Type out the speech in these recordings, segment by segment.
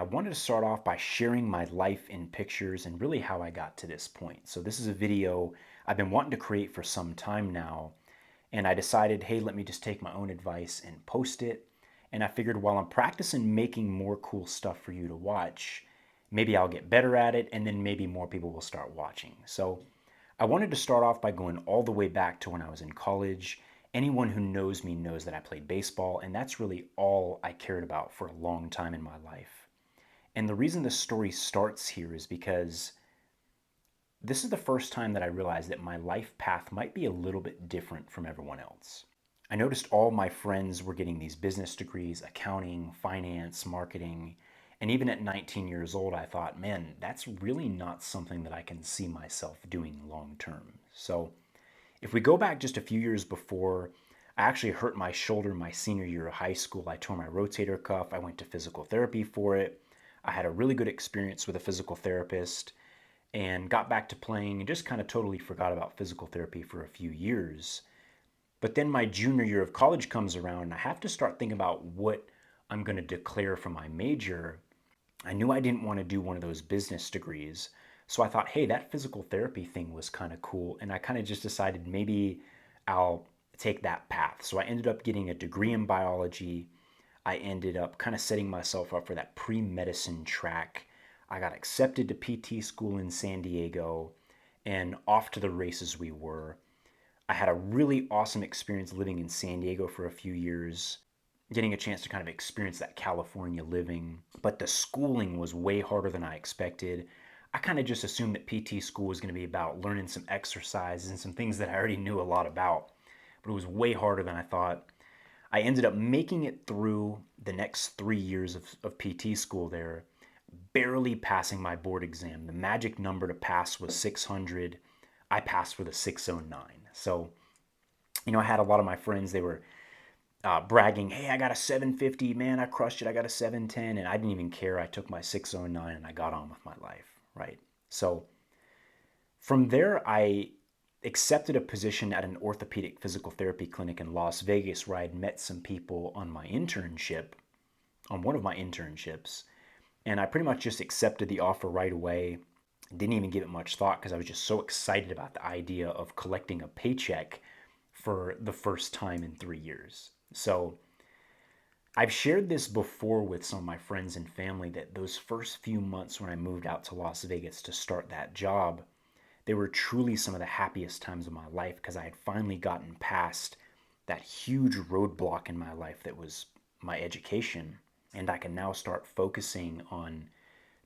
I wanted to start off by sharing my life in pictures and really how I got to this point. So, this is a video I've been wanting to create for some time now, and I decided, hey, let me just take my own advice and post it. And I figured while I'm practicing making more cool stuff for you to watch, maybe I'll get better at it, and then maybe more people will start watching. So, I wanted to start off by going all the way back to when I was in college. Anyone who knows me knows that I played baseball, and that's really all I cared about for a long time in my life. And the reason the story starts here is because this is the first time that I realized that my life path might be a little bit different from everyone else. I noticed all my friends were getting these business degrees, accounting, finance, marketing, and even at 19 years old, I thought, man, that's really not something that I can see myself doing long term. So, if we go back just a few years before, I actually hurt my shoulder my senior year of high school. I tore my rotator cuff. I went to physical therapy for it. I had a really good experience with a physical therapist and got back to playing and just kind of totally forgot about physical therapy for a few years. But then my junior year of college comes around and I have to start thinking about what I'm going to declare for my major. I knew I didn't want to do one of those business degrees. So I thought, hey, that physical therapy thing was kind of cool. And I kind of just decided maybe I'll take that path. So I ended up getting a degree in biology. I ended up kind of setting myself up for that pre medicine track. I got accepted to PT school in San Diego, and off to the races we were. I had a really awesome experience living in San Diego for a few years, getting a chance to kind of experience that California living. But the schooling was way harder than I expected. I kind of just assumed that PT school was going to be about learning some exercises and some things that I already knew a lot about. But it was way harder than I thought. I ended up making it through the next 3 years of PT school there, barely passing my board exam. The magic number to pass was 600. I passed with a 609. So, I had a lot of my friends, they were bragging, hey, I got a 750, man, I crushed it, I got a 710. And I didn't even care. I took my 609 and I got on with my life, right? So, from there, I accepted a position at an orthopedic physical therapy clinic in Las Vegas where I'd met some people on one of my internships. And I pretty much just accepted the offer right away. Didn't even give it much thought because I was just so excited about the idea of collecting a paycheck for the first time in 3 years. So I've shared this before with some of my friends and family that those first few months when I moved out to Las Vegas to start that job, they were truly some of the happiest times of my life because I had finally gotten past that huge roadblock in my life that was my education. And I can now start focusing on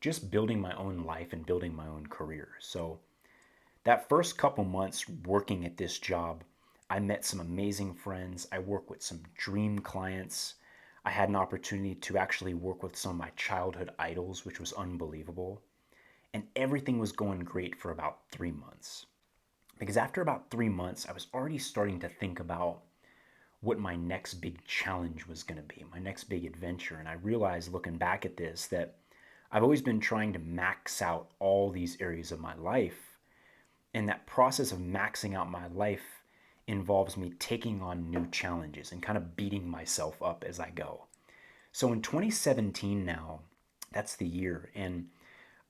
just building my own life and building my own career. So, that first couple months working at this job, I met some amazing friends. I worked with some dream clients. I had an opportunity to actually work with some of my childhood idols, which was unbelievable. And everything was going great for about 3 months. Because after about 3 months, I was already starting to think about what my next big challenge was going to be, my next big adventure. And I realized looking back at this that I've always been trying to max out all these areas of my life. And that process of maxing out my life involves me taking on new challenges and kind of beating myself up as I go. So in 2017 now, that's the year, and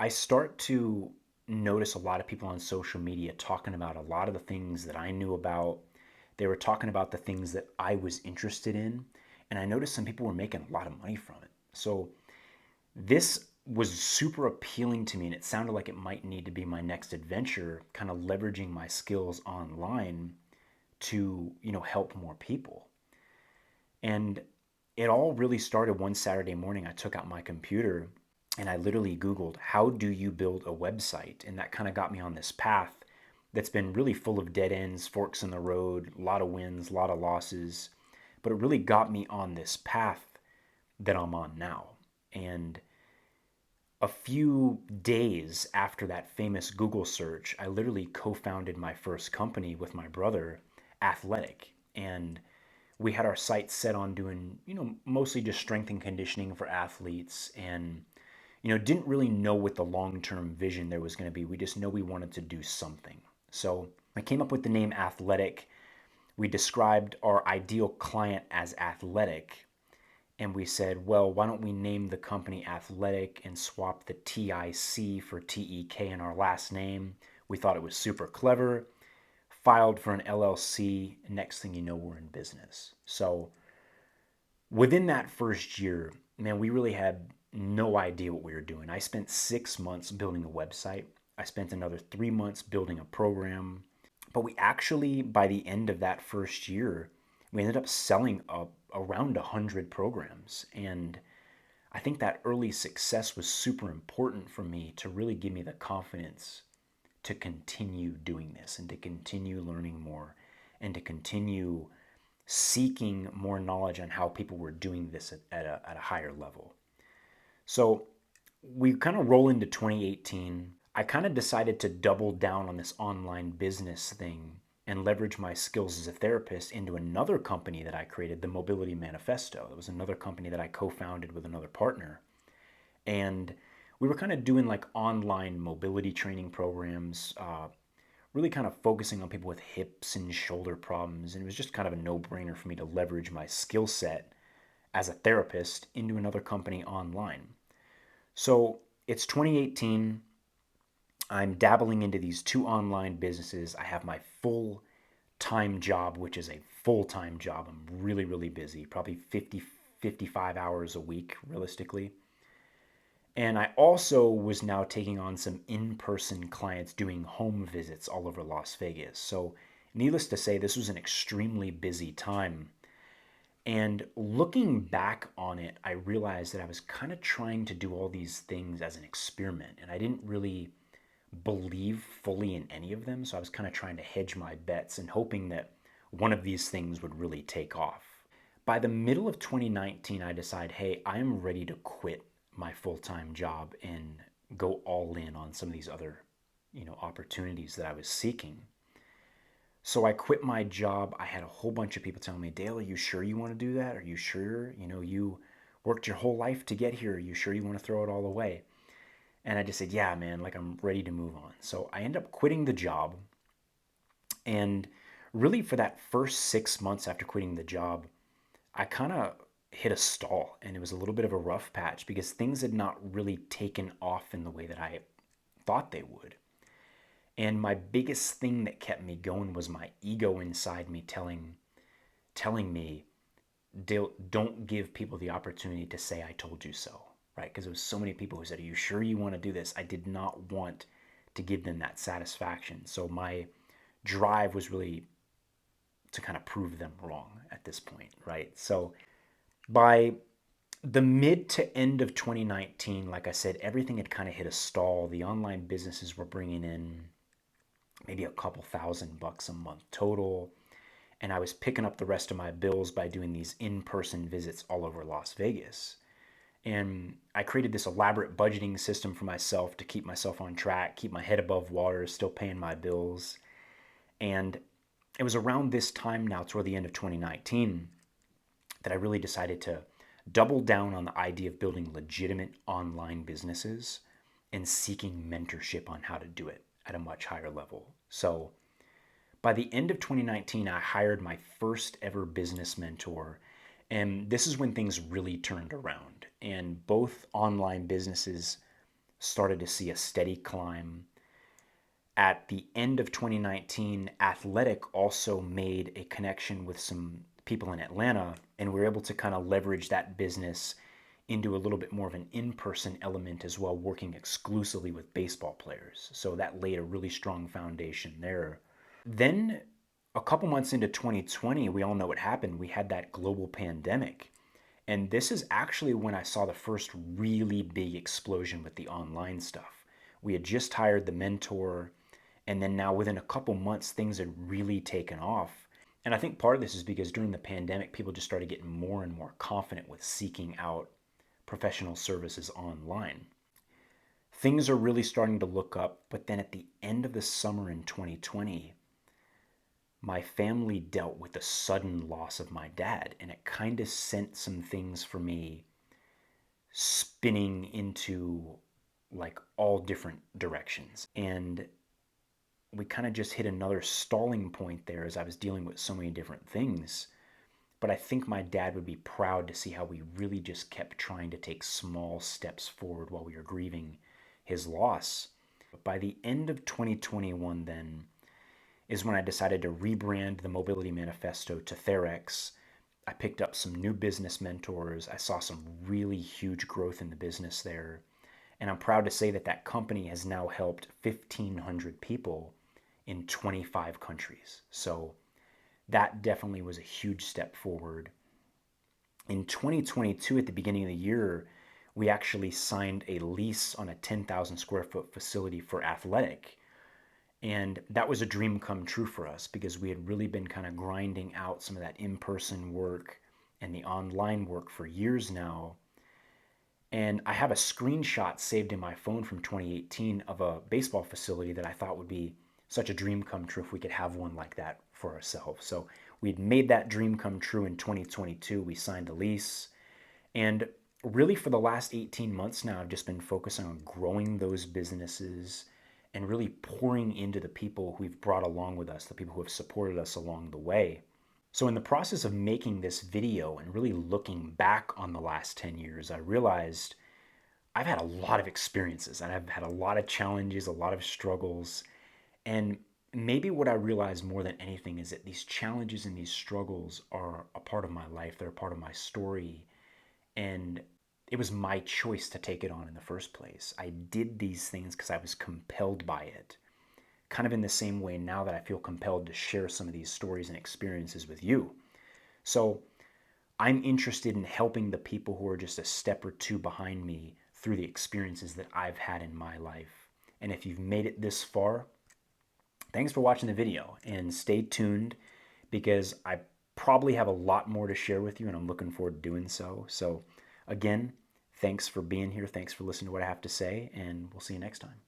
I start to notice a lot of people on social media talking about a lot of the things that I knew about. They were talking about the things that I was interested in, and I noticed some people were making a lot of money from it. So this was super appealing to me, and it sounded like it might need to be my next adventure, kind of leveraging my skills online to, help more people. And it all really started one Saturday morning. I took out my computer and I literally Googled, how do you build a website? And that kind of got me on this path that's been really full of dead ends, forks in the road, a lot of wins, a lot of losses. But it really got me on this path that I'm on now. And a few days after that famous Google search, I literally co founded my first company with my brother, Athletic. And we had our sights set on doing, mostly just strength and conditioning for athletes and, didn't really know what the long term vision there was going to be. We just know we wanted to do something. So I came up with the name Athletic. We described our ideal client as athletic. And we said, well, why don't we name the company Athletic and swap the TIC for TEK in our last name? We thought it was super clever. Filed for an LLC. Next thing you know, we're in business. So within that first year, man, we really had no idea what we were doing. I spent 6 months building a website. I spent another 3 months building a program. But we actually, by the end of that first year, we ended up selling around 100 programs. And I think that early success was super important for me to really give me the confidence to continue doing this and to continue learning more and to continue seeking more knowledge on how people were doing this at a higher level. So we kind of roll into 2018. I kind of decided to double down on this online business thing and leverage my skills as a therapist into another company that I created, the Mobility Manifesto. It was another company that I co founded with another partner. And we were kind of doing like online mobility training programs, really kind of focusing on people with hips and shoulder problems. And it was just kind of a no brainer for me to leverage my skill set as a therapist into another company online. So it's 2018. I'm dabbling into these two online businesses. I have my full time job, which is a full time job. I'm really, really busy, probably 50, 55 hours a week, realistically. And I also was now taking on some in person clients doing home visits all over Las Vegas. So, needless to say, this was an extremely busy time. And looking back on it, I realized that I was kind of trying to do all these things as an experiment. And I didn't really believe fully in any of them. So I was kind of trying to hedge my bets and hoping that one of these things would really take off. By the middle of 2019, I decided, hey, I am ready to quit my full-time job and go all in on some of these other, opportunities that I was seeking. So I quit my job. I had a whole bunch of people telling me, Dale, are you sure you want to do that? Are you sure? You worked your whole life to get here. Are you sure you want to throw it all away? And I just said, yeah, man, like I'm ready to move on. So I ended up quitting the job. And really, for that first 6 months after quitting the job, I kind of hit a stall and it was a little bit of a rough patch because things had not really taken off in the way that I thought they would. And my biggest thing that kept me going was my ego inside me telling me, don't give people the opportunity to say I told you so, right? Because there was so many people who said, "Are you sure you want to do this?" I did not want to give them that satisfaction. So my drive was really to kind of prove them wrong at this point, right? So by the mid to end of 2019, like I said, everything had kind of hit a stall. The online businesses were bringing in maybe a couple $1,000 a month total. And I was picking up the rest of my bills by doing these in person visits all over Las Vegas. And I created this elaborate budgeting system for myself to keep myself on track, keep my head above water, still paying my bills. And it was around this time now, toward the end of 2019, that I really decided to double down on the idea of building legitimate online businesses and seeking mentorship on how to do it at a much higher level. So by the end of 2019, I hired my first ever business mentor. And this is when things really turned around. And both online businesses started to see a steady climb. At the end of 2019, Athletic also made a connection with some people in Atlanta, and we were able to kind of leverage that business into a little bit more of an in-person element as well, working exclusively with baseball players. So that laid a really strong foundation there. Then a couple months into 2020, we all know what happened. We had that global pandemic. And this is actually when I saw the first really big explosion with the online stuff. We had just hired the mentor, and then now within a couple months, things had really taken off. And I think part of this is because during the pandemic, people just started getting more and more confident with seeking out professional services online. Things are really starting to look up, but then at the end of the summer in 2020, my family dealt with the sudden loss of my dad, and it kind of sent some things for me spinning into like all different directions. And we kind of just hit another stalling point there as I was dealing with so many different things. but I think my dad would be proud to see how we really just kept trying to take small steps forward while we were grieving his loss. By the end of 2021, then, is when I decided to rebrand the Mobility Manifesto to Therex. I picked up some new business mentors. I saw some really huge growth in the business there. And I'm proud to say that that company has now helped 1,500 people in 25 countries. So that definitely was a huge step forward. In 2022, at the beginning of the year, we actually signed a lease on a 10,000 square foot facility for Athletic. And that was a dream come true for us because we had really been kind of grinding out some of that in person work and the online work for years now. And I have a screenshot saved in my phone from 2018 of a baseball facility that I thought would be such a dream come true if we could have one like that for ourselves. So we'd made that dream come true in 2022. We signed a lease. And really, for the last 18 months now, I've just been focusing on growing those businesses and really pouring into the people who we've brought along with us, the people who have supported us along the way. So, in the process of making this video and really looking back on the last 10 years, I realized I've had a lot of experiences and I've had a lot of challenges, a lot of struggles. And maybe what I realized more than anything is that these challenges and these struggles are a part of my life, they're a part of my story. And it was my choice to take it on in the first place. I did these things because I was compelled by it. Kind of in the same way now that I feel compelled to share some of these stories and experiences with you. So I'm interested in helping the people who are just a step or two behind me through the experiences that I've had in my life. And if you've made it this far, thanks for watching the video and stay tuned because I probably have a lot more to share with you and I'm looking forward to doing so. So again, thanks for being here. Thanks for listening to what I have to say, and we'll see you next time.